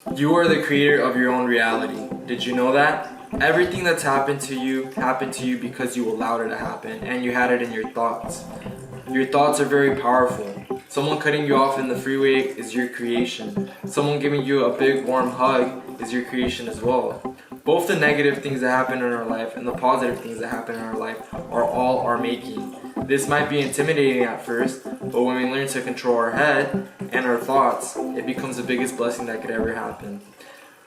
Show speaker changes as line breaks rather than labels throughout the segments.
You are the creator of your own reality. Did you know that? Everything that's happened to you because you allowed it to happen and you had it in your thoughts. Your thoughts are very powerful. Someone cutting you off in the freeway is your creation. Someone giving you a big warm hug is your creation as well. Both the negative things that happen in our life and the positive things that happen in our life are all our making. This might be intimidating at first, but when we learn to control our head and our thoughts, it becomes the biggest blessing that could ever happen.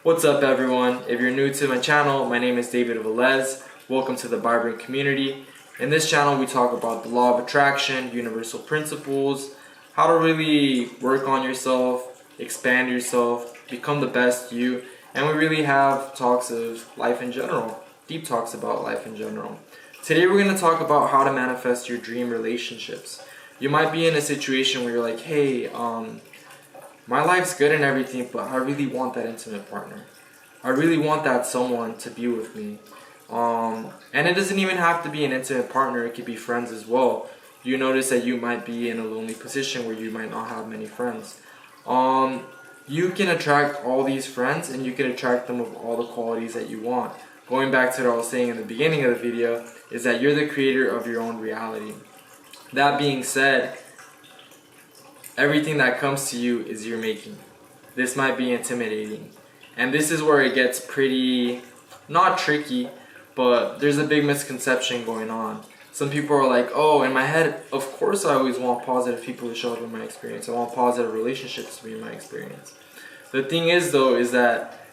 What's up, everyone? If you're new to my channel, my name is David Velez. Welcome to the Vibrant Community. In this channel, we talk about the law of attraction, universal principles, how to really work on yourself, expand yourself, become the best you, and we really have talks of life in general, deep talks about life in general. Today we're going to talk about how to manifest your dream relationships. You might be in a situation where you're like, hey, my life's good and everything, but I really want that intimate partner. I really want that someone to be with me. And it doesn't even have to be an intimate partner, it could be friends as well. You notice that you might be in a lonely position where you might not have many friends. You can attract all these friends and you can attract them with all the qualities that you want. Going back to what I was saying in the beginning of the video, is that you're the creator of your own reality. That being said, everything that comes to you is your making. This might be intimidating. And this is where it gets pretty, not tricky, but there's a big misconception going on. Some people are like, oh, in my head, of course I always want positive people to show up in my experience. I want positive relationships to be in my experience. The thing is, though, is that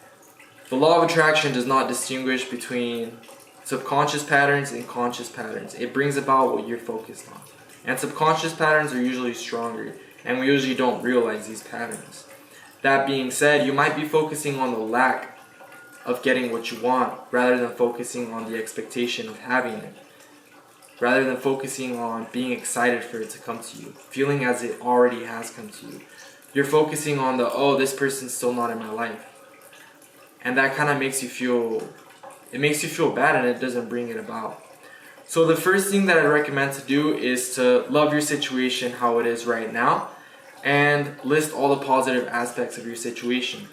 the law of attraction does not distinguish between subconscious patterns and conscious patterns. It brings about what you're focused on. And subconscious patterns are usually stronger, and we usually don't realize these patterns. That being said, you might be focusing on the lack of getting what you want rather than focusing on the expectation of having it. Rather than focusing on being excited for it to come to you, feeling as it already has come to you. You're focusing on the, oh, this person's still not in my life. And that kind of makes you feel bad, and it doesn't bring it about. So the first thing that I recommend to do is to love your situation how it is right now and list all the positive aspects of your situation.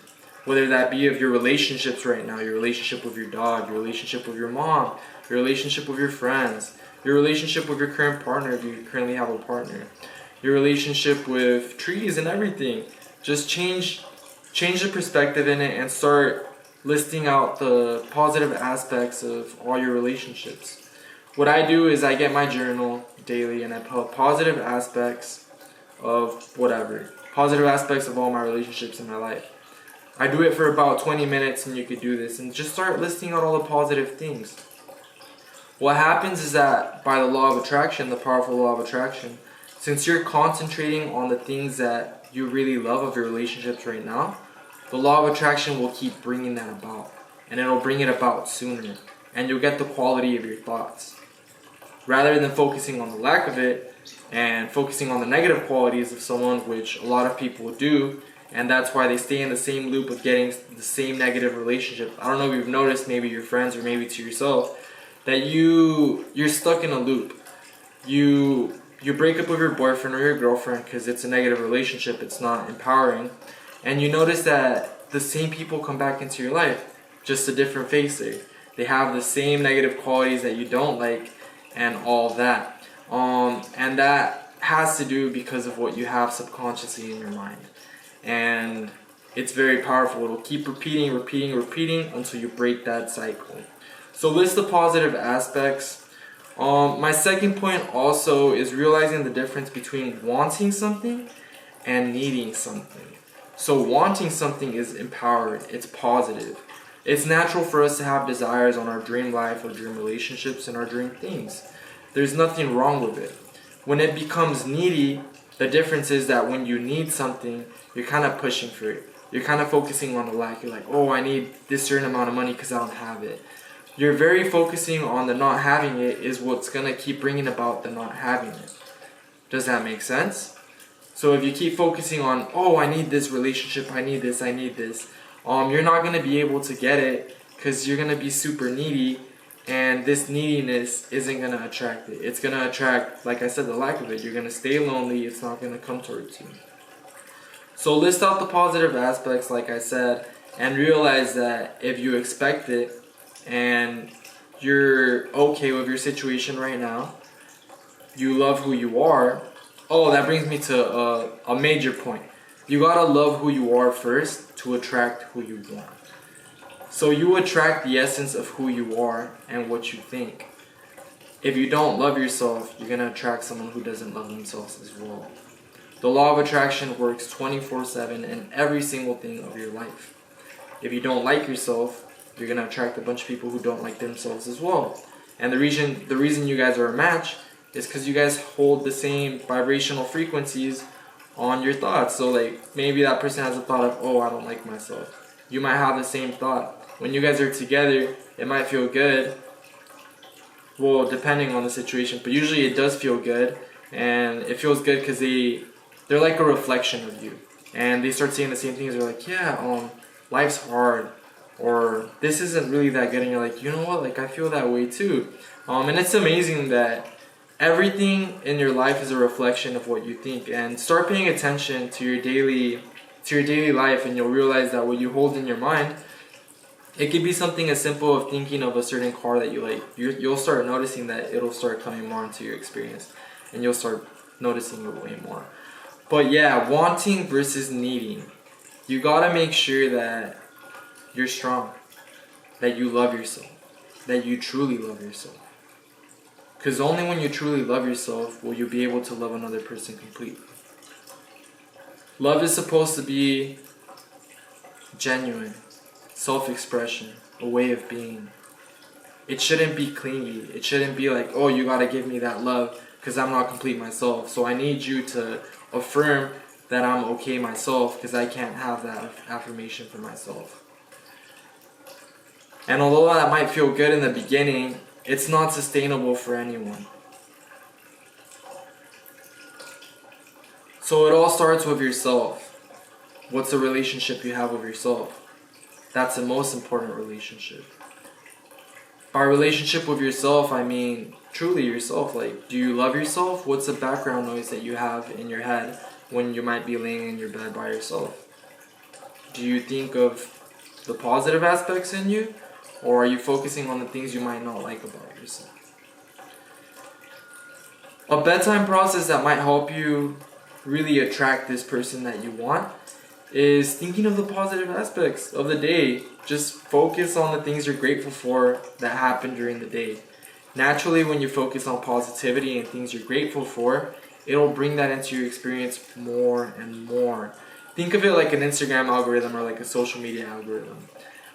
Whether that be of your relationships right now, your relationship with your dog, your relationship with your mom, your relationship with your friends, your relationship with your current partner if you currently have a partner, your relationship with trees and everything. Just change the perspective in it and start listing out the positive aspects of all your relationships. What I do is I get my journal daily and I put positive aspects of whatever, positive aspects of all my relationships in my life. I do it for about 20 minutes and you could do this and just start listing out all the positive things. What happens is that by the law of attraction, the powerful law of attraction, since you're concentrating on the things that you really love of your relationships right now, the law of attraction will keep bringing that about. And it'll bring it about sooner. And you'll get the quality of your thoughts. Rather than focusing on the lack of it and focusing on the negative qualities of someone, which a lot of people do, and that's why they stay in the same loop of getting the same negative relationship. I don't know if you've noticed, maybe your friends or maybe to yourself, that you're stuck in a loop. You break up with your boyfriend or your girlfriend because it's a negative relationship, it's not empowering, and you notice that the same people come back into your life, just a different face there. They have the same negative qualities that you don't like and all that. And that has to do because of what you have subconsciously in your mind. And it's very powerful. It'll keep repeating until you break that cycle. So list the positive aspects. My second point also is realizing the difference between wanting something and needing something. So wanting something is empowered, it's positive. It's natural for us to have desires on our dream life, our dream relationships, and our dream things. There's nothing wrong with it. When it becomes needy, the difference is that when you need something, you're kind of pushing for it. You're kind of focusing on the lack. You're like, oh, I need this certain amount of money because I don't have it. You're very focusing on the not having it is what's going to keep bringing about the not having it. Does that make sense? So if you keep focusing on, oh, I need this relationship, I need this, you're not going to be able to get it because you're going to be super needy, and this neediness isn't going to attract it. It's going to attract, like I said, the lack of it. You're going to stay lonely. It's not going to come towards you. So list out the positive aspects, like I said, and realize that if you expect it and you're okay with your situation right now, you love who you are. Oh, that brings me to a major point. You gotta love who you are first to attract who you want. So you attract the essence of who you are and what you think. If you don't love yourself, you're gonna attract someone who doesn't love themselves as well. The law of attraction works 24/7 in every single thing of your life. If you don't like yourself, you're gonna attract a bunch of people who don't like themselves as well. And the reason you guys are a match is because you guys hold the same vibrational frequencies on your thoughts. So like maybe that person has a thought of, oh, I don't like myself. You might have the same thought. When you guys are together, it might feel good. Well, depending on the situation, but usually it does feel good, and it feels good because they're like a reflection of you, and they start saying the same things. They're like, yeah, life's hard, or this isn't really that good, and you're like, you know what, like I feel that way too. And it's amazing that everything in your life is a reflection of what you think, and start paying attention to your daily life, and you'll realize that what you hold in your mind, it could be something as simple of thinking of a certain car that you like. You'll start noticing that it'll start coming more into your experience, and you'll start noticing it way more. But yeah, wanting versus needing. You gotta make sure that you're strong, that you love yourself, that you truly love yourself. Because only when you truly love yourself will you be able to love another person completely. Love is supposed to be genuine, self-expression, a way of being. It shouldn't be clingy. It shouldn't be like, oh, you gotta give me that love because I'm not complete myself. So I need you to affirm that I'm okay myself because I can't have that affirmation for myself. And although that might feel good in the beginning, it's not sustainable for anyone. So it all starts with yourself. What's the relationship you have with yourself? That's the most important relationship. By relationship with yourself, I mean truly yourself. Like, do you love yourself? What's the background noise that you have in your head when you might be laying in your bed by yourself? Do you think of the positive aspects in you? Or are you focusing on the things you might not like about yourself? A bedtime process that might help you really attract this person that you want is thinking of the positive aspects of the day. Just focus on the things you're grateful for that happen during the day. Naturally, when you focus on positivity and things you're grateful for, it'll bring that into your experience more and more. Think of it like an Instagram algorithm or like a social media algorithm.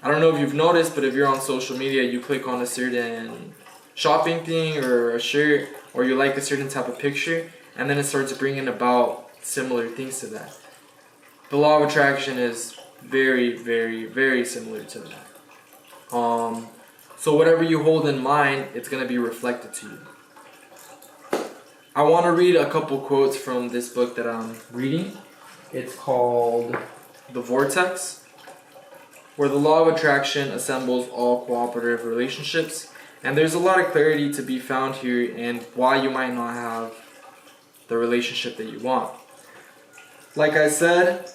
I don't know if you've noticed, but if you're on social media, you click on a certain shopping thing or a shirt, or you like a certain type of picture, and then it starts bringing about similar things to that. The law of attraction is very, very, very similar to that. So whatever you hold in mind, it's going to be reflected to you. I want to read a couple quotes from this book that I'm reading. It's called The Vortex, where the law of attraction assembles all cooperative relationships. And there's a lot of clarity to be found here and why you might not have the relationship that you want. Like I said,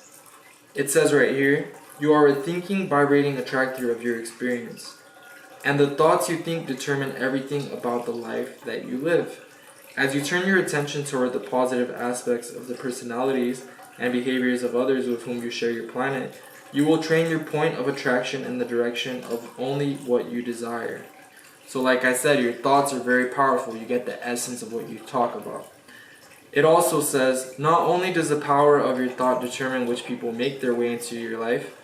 it says right here, you are a thinking, vibrating attractor of your experience. And the thoughts you think determine everything about the life that you live. As you turn your attention toward the positive aspects of the personalities and behaviors of others with whom you share your planet, you will train your point of attraction in the direction of only what you desire. So like I said, your thoughts are very powerful. You get the essence of what you talk about. It also says, not only does the power of your thought determine which people make their way into your life,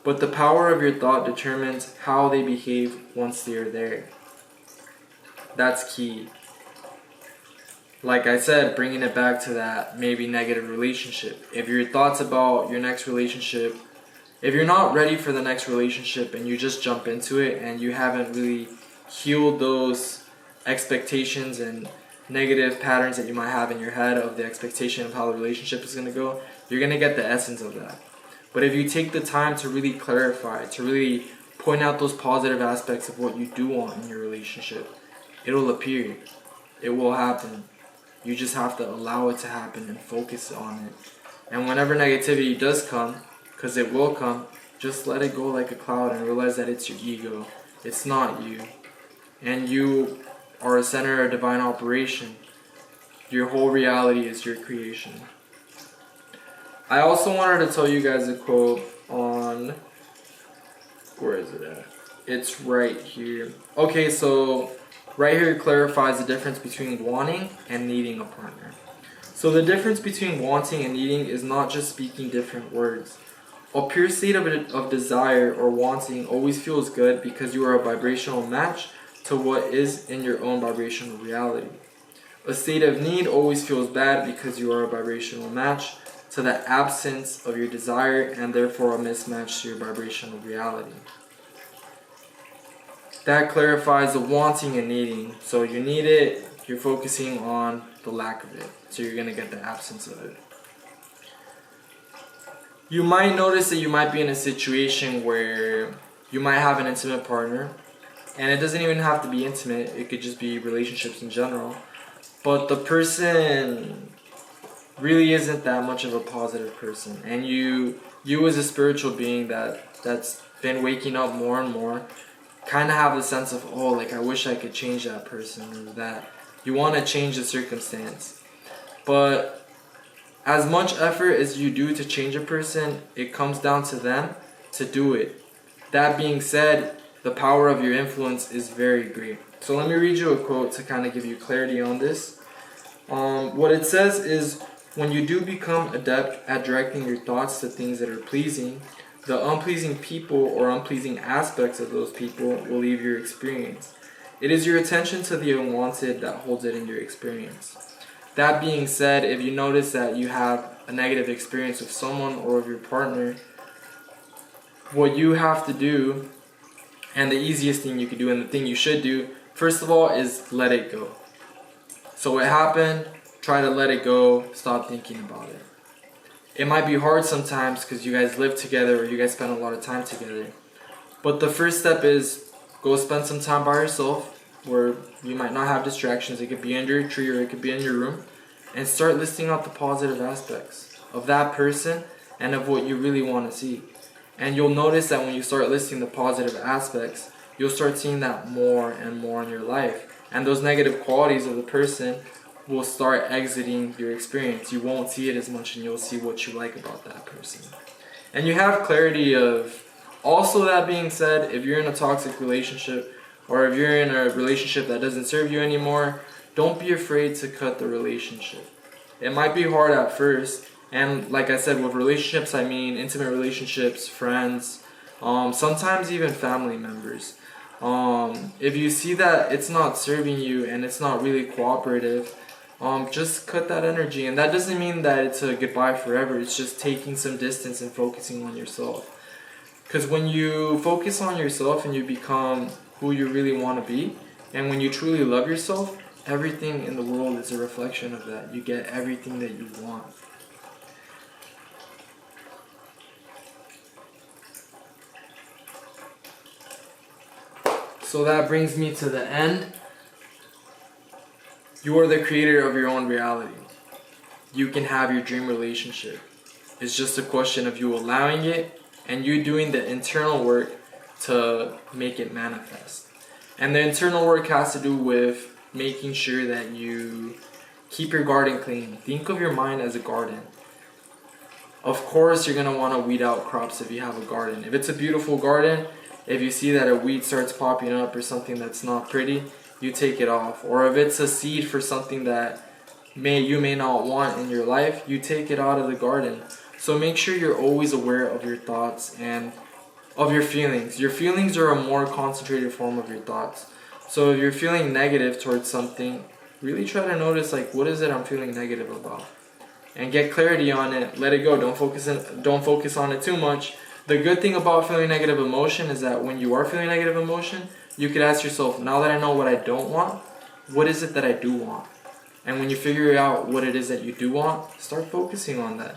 but the power of your thought determines how they behave once they are there. That's key. Like I said, bringing it back to that maybe negative relationship. If your thoughts about your next relationship, if you're not ready for the next relationship and you just jump into it and you haven't really healed those expectations and negative patterns that you might have in your head of the expectation of how the relationship is going to go, you're going to get the essence of that. But if you take the time to really clarify, to really point out those positive aspects of what you do want in your relationship, it'll appear. It will happen. You just have to allow it to happen and focus on it. And whenever negativity does come, because it will come, just let it go like a cloud and realize that it's your ego. It's not you. And you are a center of divine operation. Your whole reality is your creation. I also wanted to tell you guys a quote on, where is it at? It's right here. Okay, so right here it clarifies the difference between wanting and needing a partner. So the difference between wanting and needing is not just speaking different words. A pure state of desire or wanting always feels good because you are a vibrational match to what is in your own vibrational reality. A state of need always feels bad because you are a vibrational match to the absence of your desire and therefore a mismatch to your vibrational reality. That clarifies the wanting and needing. So you need it, you're focusing on the lack of it. So you're going to get the absence of it. You might notice that you might be in a situation where you might have an intimate partner. And it doesn't even have to be intimate. It could just be relationships in general. But the person really isn't that much of a positive person. And you as a spiritual being that's been waking up more and more, kind of have the sense of, oh, like I wish I could change that person, or that you want to change the circumstance. But as much effort as you do to change a person, it comes down to them to do it. That being said, the power of your influence is very great. So let me read you a quote to kind of give you clarity on this. What it says is, when you do become adept at directing your thoughts to things that are pleasing, the unpleasing people or unpleasing aspects of those people will leave your experience. It is your attention to the unwanted that holds it in your experience. That being said, if you notice that you have a negative experience with someone or with your partner, what you have to do, and the easiest thing you can do and the thing you should do, first of all, is let it go. So it happened, try to let it go, stop thinking about it. It might be hard sometimes because you guys live together or you guys spend a lot of time together. But the first step is go spend some time by yourself where you might not have distractions. It could be under a tree or it could be in your room. And start listing out the positive aspects of that person and of what you really want to see. And you'll notice that when you start listing the positive aspects, you'll start seeing that more and more in your life. And those negative qualities of the person will start exiting your experience. You won't see it as much and you'll see what you like about that person. And you have clarity of, also that being said, if you're in a toxic relationship or if you're in a relationship that doesn't serve you anymore, don't be afraid to cut the relationship. It might be hard at first, and like I said, with relationships I mean intimate relationships, friends, sometimes even family members. If you see that it's not serving you and it's not really cooperative, just cut that energy. And that doesn't mean that it's a goodbye forever. It's just taking some distance and focusing on yourself. Because when you focus on yourself and you become who you really want to be, and when you truly love yourself, everything in the world is a reflection of that. You get everything that you want. So that brings me to the end. You are the creator of your own reality. You can have your dream relationship. It's just a question of you allowing it and you doing the internal work to make it manifest. And the internal work has to do with making sure that you keep your garden clean. Think of your mind as a garden. Of course, you're going to want to weed out crops if you have a garden. If it's a beautiful garden, if you see that a weed starts popping up or something that's not pretty, you take it off. Or if it's a seed for something that you may not want in your life, you take it out of the garden. So make sure you're always aware of your thoughts and of your feelings. Your feelings are a more concentrated form of your thoughts. So if you're feeling negative towards something, really try to notice, like, what is it I'm feeling negative about? And get clarity on it. Let it go. Don't focus on it too much. The good thing about feeling negative emotion is that when you are feeling negative emotion, you could ask yourself, now that I know what I don't want, what is it that I do want? And when you figure out what it is that you do want, start focusing on that.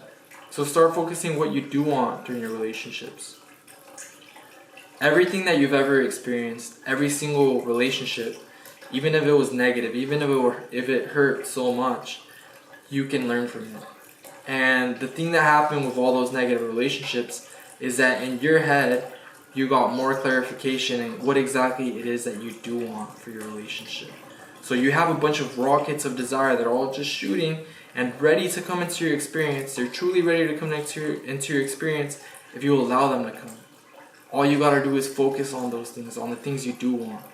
So start focusing what you do want during your relationships. Everything that you've ever experienced, every single relationship, even if it was negative, even if it hurt so much, you can learn from it. And the thing that happened with all those negative relationships is that in your head, you got more clarification in what exactly it is that you do want for your relationship. So you have a bunch of rockets of desire that are all just shooting and ready to come into your experience. They're truly ready to come into your experience if you allow them to come. All you gotta do is focus on those things, on the things you do want,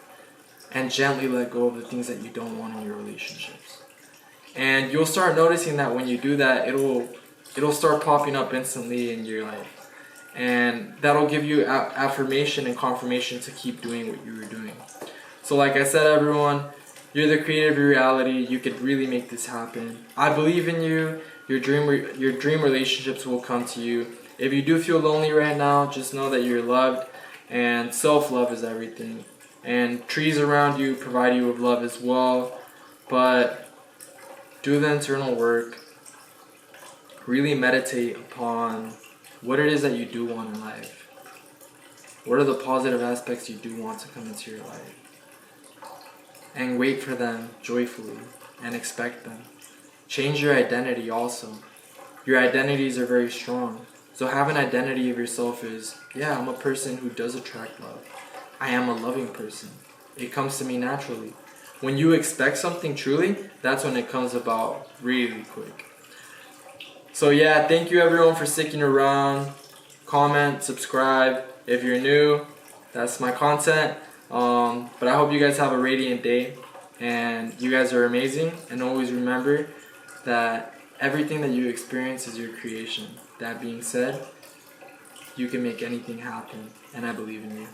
and gently let go of the things that you don't want in your relationships. And you'll start noticing that when you do that, it'll start popping up instantly in your life. And that'll give you affirmation and confirmation to keep doing what you were doing. So like I said, everyone, you're the creator of your reality. You could really make this happen. I believe in you. Your dream relationships will come to you. If you do feel lonely right now, just know that you're loved, and self-love is everything. And trees around you provide you with love as well. But do the internal work. Really meditate upon what it is that you do want in life. What are the positive aspects you do want to come into your life? And wait for them joyfully and expect them. Change your identity also. Your identities are very strong. So have an identity of yourself is, yeah, I'm a person who does attract love. I am a loving person. It comes to me naturally. When you expect something truly, that's when it comes about really quick. So yeah, thank you everyone for sticking around. Comment, subscribe. If you're new, that's my content. But I hope you guys have a radiant day, and you guys are amazing. And always remember that everything that you experience is your creation. That being said, you can make anything happen, and I believe in you.